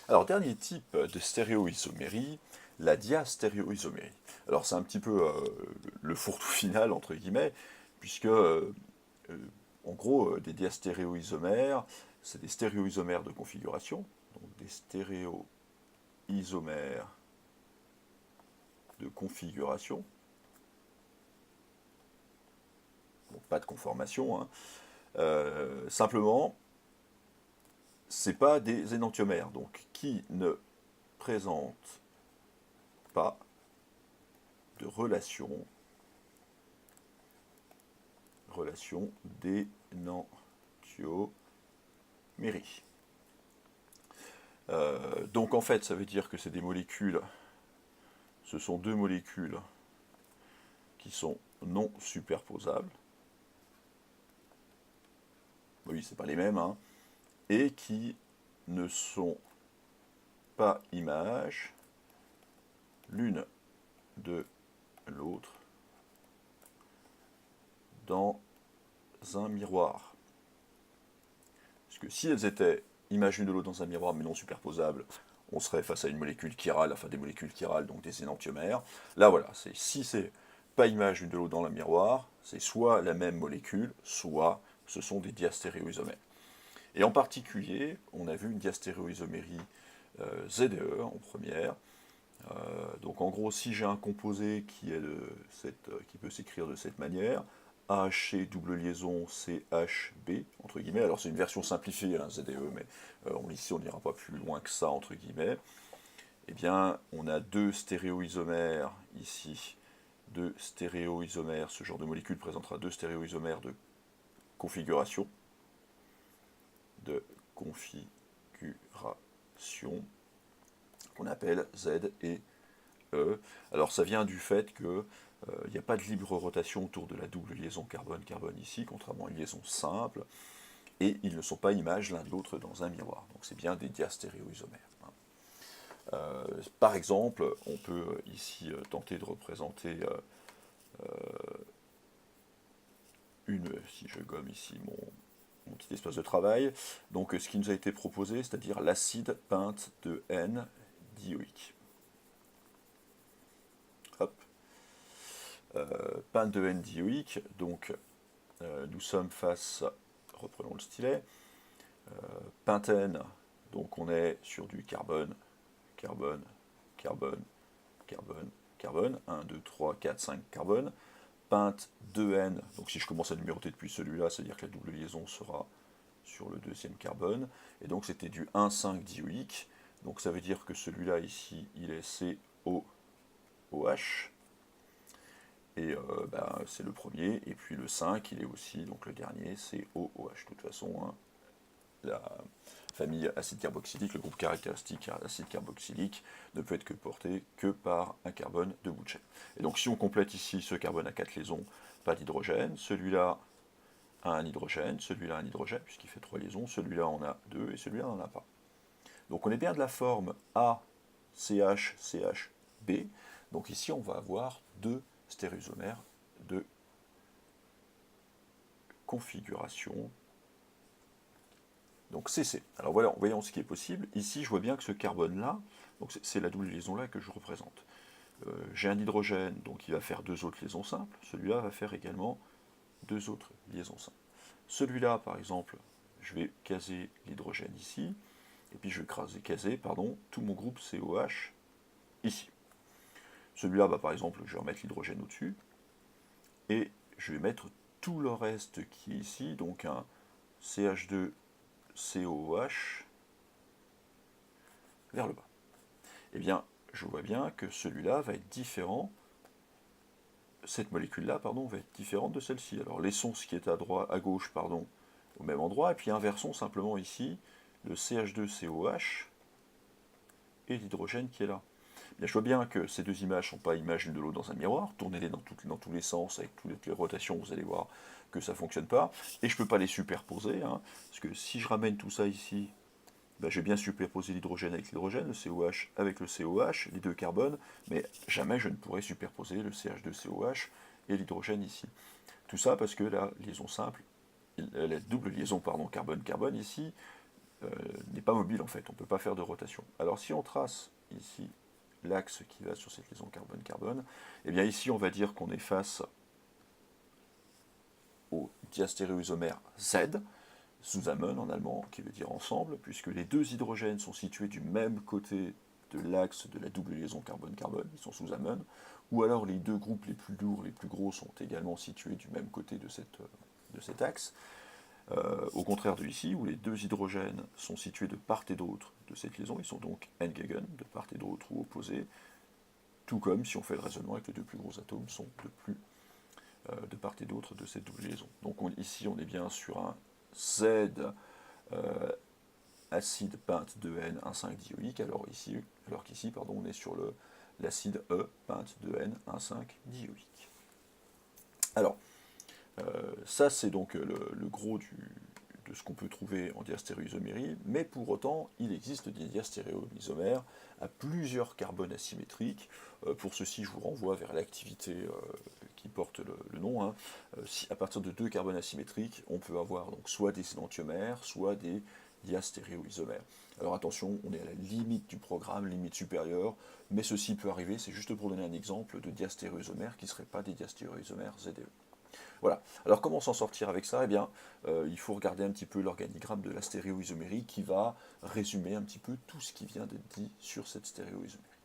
Alors, dernier type de stéréoisomérie, la diastéréoisomérie. Alors, c'est un petit peu le fourre-tout final, entre guillemets, puisque, en gros, des diastéréoisomères, c'est des stéréoisomères de configuration, donc des stéréoisomères de configuration, bon, pas de conformation, hein. Simplement, c'est pas des énantiomères, donc qui ne présentent pas de relation d'énantiomérie. Donc en fait, ça veut dire que c'est des molécules, ce sont deux molécules qui sont non superposables. Oui, c'est pas les mêmes, hein, et qui ne sont pas images l'une de l'autre dans un miroir. Parce que si elles étaient images l'une de l'autre dans un miroir mais non superposables, on serait face à une molécule chirale, enfin des molécules chirales, donc des énantiomères. Là voilà, si c'est pas image l'une de l'autre dans le miroir, c'est soit la même molécule, soit ce sont des diastéréoisomères. Et en particulier, on a vu une diastéréoisomérie ZDE en première. Donc en gros, si j'ai un composé qui peut s'écrire de cette manière, AHC double liaison CHB, entre guillemets, alors c'est une version simplifiée, hein, ZDE, mais ici on n'ira pas plus loin que ça, entre guillemets, eh bien on a deux stéréoisomères ici, deux stéréoisomères, ce genre de molécule présentera deux stéréoisomères configuration, de configuration, qu'on appelle Z et E. Alors ça vient du fait que il n'y a pas de libre rotation autour de la double liaison carbone-carbone ici, contrairement à une liaison simple, et ils ne sont pas images l'un de l'autre dans un miroir. Donc c'est bien des diastéréoisomères. Par exemple, on peut ici tenter de représenter si je gomme ici mon petit espace de travail, donc ce qui nous a été proposé, c'est-à-dire l'acide peinte de N dioïque. Hop. Peinte de N dioïque, donc nous sommes face, reprenons le stylet, pentène, donc on est sur du carbone, carbone, carbone, carbone, carbone, 1, 2, 3, 4, 5 carbone, peinte 2N, donc si je commence à numéroter depuis celui-là, c'est-à-dire que la double liaison sera sur le deuxième carbone, et donc c'était du 1,5 dioïque, donc ça veut dire que celui-là ici, il est COOH, et c'est le premier, et puis le 5, il est aussi, donc le dernier, c'est OOH. De toute façon, hein, la famille acide carboxylique, le groupe caractéristique acide carboxylique, ne peut être que porté que par un carbone de bout de chaîne. Et donc si on complète ici ce carbone à 4 liaisons, pas d'hydrogène, celui-là a un hydrogène, celui-là a un hydrogène, puisqu'il fait 3 liaisons, celui-là en a 2, et celui-là n'en a pas. Donc on est bien de la forme ACH-CHB, donc ici on va avoir deux stéréosomères de configuration. Donc CC. Alors voilà, voyons ce qui est possible. Ici, je vois bien que ce carbone-là, donc c'est la double liaison-là que je représente. J'ai un hydrogène, donc il va faire deux autres liaisons simples. Celui-là va faire également deux autres liaisons simples. Celui-là, par exemple, je vais caser l'hydrogène ici, et puis je vais caser tout mon groupe COH ici. Celui-là, par exemple, je vais remettre l'hydrogène au-dessus, et je vais mettre tout le reste qui est ici, donc un CH2COOH vers le bas. Eh bien, je vois bien que celui-là va être différent, cette molécule-là, va être différente de celle-ci. Alors, laissons ce qui est à gauche, au même endroit, et puis inversons simplement ici le CH2COH et l'hydrogène qui est là. Bien, je vois bien que ces deux images ne sont pas images l'une de l'autre dans un miroir. Tournez-les dans tous les sens, avec toutes les rotations, vous allez voir que ça ne fonctionne pas. Et je ne peux pas les superposer, hein, parce que si je ramène tout ça ici, je vais bien superposer l'hydrogène avec l'hydrogène, le COH avec le COH, les deux carbones, mais jamais je ne pourrai superposer le CH2COH et l'hydrogène ici. Tout ça parce que la liaison simple, la double liaison carbone-carbone ici, n'est pas mobile en fait, on ne peut pas faire de rotation. Alors si on trace ici l'axe qui va sur cette liaison carbone-carbone, eh bien ici on va dire qu'on est face au diastéréoisomère Z, zusammen en allemand, qui veut dire ensemble, puisque les deux hydrogènes sont situés du même côté de l'axe de la double liaison carbone-carbone, ils sont zusammen, ou alors les deux groupes les plus lourds, les plus gros, sont également situés du même côté de cet axe. Au contraire de ici, où les deux hydrogènes sont situés de part et d'autre de cette liaison, ils sont donc entgegen, de part et d'autre ou opposés, tout comme si on fait le raisonnement avec les deux plus gros atomes sont de part et d'autre de cette double liaison. Donc ici, on est bien sur un Z acide peinte de N 1,5 dioïque, alors qu'ici, on est sur l'acide E peinte de N 1,5 dioïque. Alors, ça c'est donc le gros de ce qu'on peut trouver en diastéréoisomérie, mais pour autant, il existe des diastéréoisomères à plusieurs carbones asymétriques. Pour ceci, je vous renvoie vers l'activité qui porte le nom. Hein. À partir de deux carbones asymétriques, on peut avoir donc soit des énantiomères, soit des diastéréoisomères. Alors attention, on est à la limite du programme, limite supérieure, mais ceci peut arriver, c'est juste pour donner un exemple de diastéréoisomères qui ne seraient pas des diastéréoisomères ZE. Voilà. Alors comment s'en sortir avec ça? Eh bien, il faut regarder un petit peu l'organigramme de la stéréoisomérie qui va résumer un petit peu tout ce qui vient d'être dit sur cette stéréoisomérie.